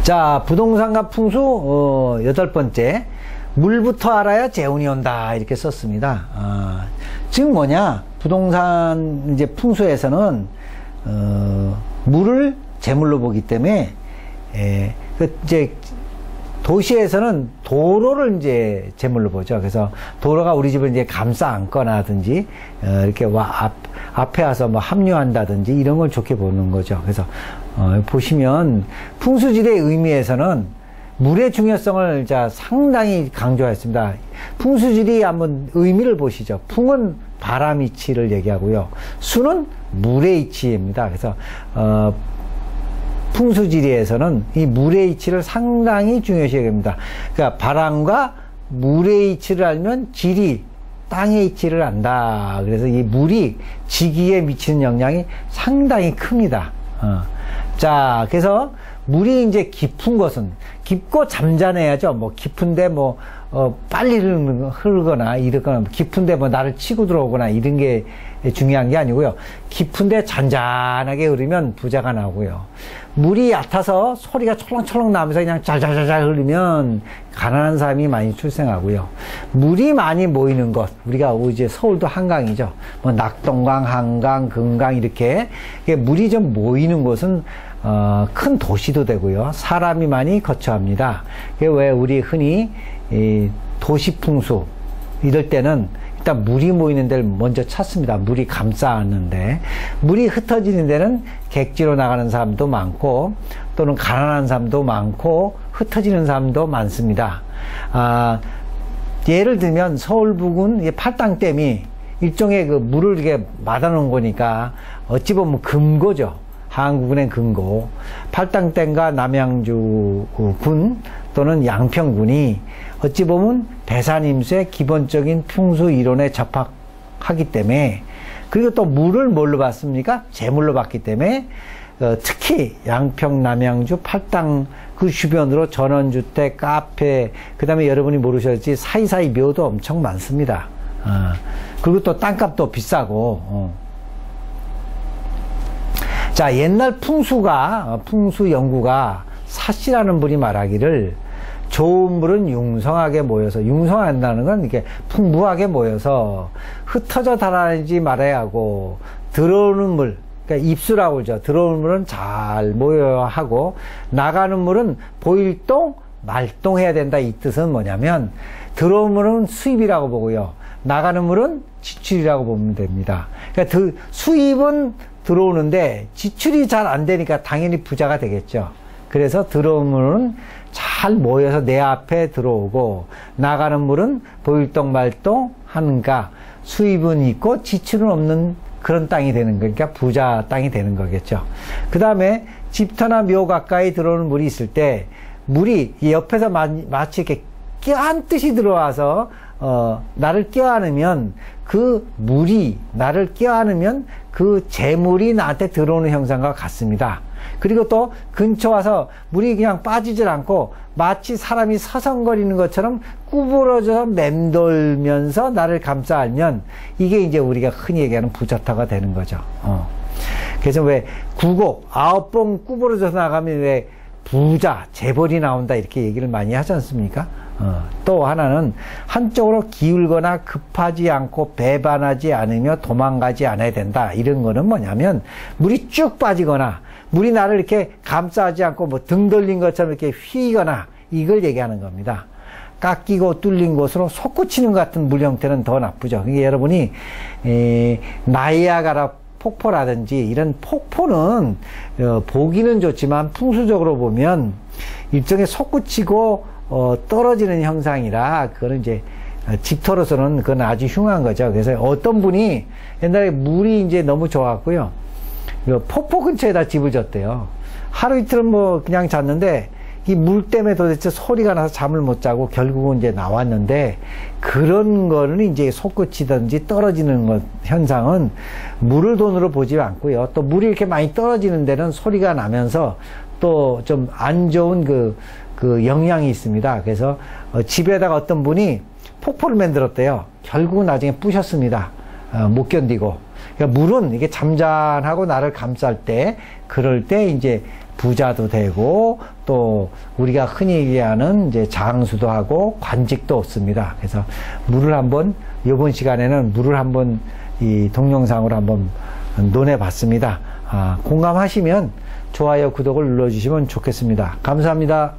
자, 부동산과 풍수, 8번째. 물부터 알아야 재운이 온다. 이렇게 썼습니다. 지금 뭐냐? 부동산, 이제 풍수에서는, 물을 재물로 보기 때문에, 이제, 도시에서는 도로를 이제 재물로 보죠. 그래서 도로가 우리 집을 이제 감싸 안거나든지, 이렇게 앞에 와서 뭐 합류한다든지 이런 걸 좋게 보는 거죠. 그래서, 보시면 풍수지리의 의미에서는 물의 중요성을 상당히 강조했습니다. 풍수지리 한번 의미를 보시죠. 풍은 바람 이치를 얘기하고요. 수는 물의 이치입니다. 그래서, 풍수지리에서는 이 물의 이치를 상당히 중요시 여깁니다. 그러니까 바람과 물의 이치를 알면 지리, 땅의 이치를 안다. 그래서 이 물이 지기에 미치는 영향이 상당히 큽니다. 자, 그래서 물이 이제 깊은 것은 깊고 잠잠해야죠. 뭐 깊은데 뭐 빨리 흐르거나 이러거나 깊은데 뭐 나를 치고 들어오거나 이런 게 중요한 게 아니고요. 깊은데 잔잔하게 흐르면 부자가 나오고요. 물이 얕아서 소리가 철렁철렁 나면서 그냥 잘잘잘잘 흐르면 가난한 사람이 많이 출생하고요. 물이 많이 모이는 것, 우리가 이제 서울도 한강이죠. 뭐 낙동강, 한강, 금강 이렇게 물이 좀 모이는 곳은 큰 도시도 되고요. 사람이 많이 거처합니다. 왜 우리 흔히 도시 풍수 이럴 때는 일단 물이 모이는 데를 먼저 찾습니다. 물이 감싸는데 물이 흩어지는 데는 객지로 나가는 사람도 많고 또는 가난한 사람도 많고 흩어지는 사람도 많습니다. 예를 들면 서울 부근 팔당댐이 일종의 그 물을 이렇게 막아놓은 거니까 어찌 보면 금고죠. 한국은행 금고. 팔당댐과 남양주군 또는 양평군이 어찌 보면 배산임수의 기본적인 풍수 이론에 접합하기 때문에, 그리고 또 물을 뭘로 봤습니까? 재물로 봤기 때문에 특히 양평, 남양주, 팔당 그 주변으로 전원주택, 카페, 그 다음에 여러분이 모르셨지 사이사이 묘도 엄청 많습니다. 그리고 또 땅값도 비싸고. 자, 옛날 풍수 연구가 사씨라는 분이 말하기를 좋은 물은 융성하게 모여서, 융성한다는 건 이렇게 풍부하게 모여서 흩어져 달아나지 말아야 하고, 들어오는 물, 그러니까 입수라고 그러죠. 들어오는 물은 잘 모여야 하고, 나가는 물은 보일동, 말동해야 된다. 이 뜻은 뭐냐면, 들어오는 물은 수입이라고 보고요. 나가는 물은 지출이라고 보면 됩니다. 그러니까 수입은 들어오는데 지출이 잘 안 되니까 당연히 부자가 되겠죠. 그래서 들어오는 물은 잘 모여서 내 앞에 들어오고, 나가는 물은 보일동 말동 하는가, 수입은 있고 지출은 없는 그런 땅이 되는 거니까 부자 땅이 되는 거겠죠. 그 다음에 집터나 묘 가까이 들어오는 물이 있을 때 물이 옆에서 마치 이렇게 껴안듯이 들어와서 나를 껴안으면, 그 물이 나를 껴안으면 그 재물이 나한테 들어오는 형상과 같습니다. 그리고 또 근처 와서 물이 그냥 빠지질 않고 마치 사람이 서성거리는 것처럼 구부러져서 맴돌면서 나를 감싸 안면, 이게 이제 우리가 흔히 얘기하는 부자타가 되는 거죠. 그래서 왜 9번 구부러져서 나가면 왜 부자, 재벌이 나온다 이렇게 얘기를 많이 하지 않습니까? 또 하나는 한쪽으로 기울거나 급하지 않고 배반하지 않으며 도망가지 않아야 된다. 이런 거는 뭐냐면 물이 쭉 빠지거나 물이 나를 이렇게 감싸지 않고 뭐 등 돌린 것처럼 이렇게 휘거나 이걸 얘기하는 겁니다. 깎이고 뚫린 곳으로 솟구치는 것 같은 물 형태는 더 나쁘죠. 그러니까 여러분이 나이아가라 폭포라든지 이런 폭포는 보기는 좋지만 풍수적으로 보면 일종의 솟구치고 떨어지는 형상이라 그거는 이제 집터로서는 그건 아주 흉한 거죠. 그래서 어떤 분이 옛날에 물이 이제 너무 좋았고요. 폭포 근처에다 집을 졌대요. 하루 이틀은 뭐 그냥 잤는데 이 물 때문에 도대체 소리가 나서 잠을 못 자고 결국은 이제 나왔는데, 그런 거는 이제 솟구치든지 떨어지는 것 현상은 물을 돈으로 보지 않고요. 또 물이 이렇게 많이 떨어지는 데는 소리가 나면서 또 좀 안 좋은 그 영향이 있습니다. 그래서 집에다가 어떤 분이 폭포를 만들었대요. 결국은 나중에 부셨습니다. 못 견디고. 그러니까 물은 이게 잠잠하고 나를 감쌀 때, 그럴 때 이제 부자도 되고 또 우리가 흔히 얘기하는 이제 장수도 하고 관직도 얻습니다. 그래서 물을 한번 이번 시간에는 물을 한번 이 동영상으로 한번 논해 봤습니다. 공감하시면 좋아요, 구독을 눌러주시면 좋겠습니다. 감사합니다.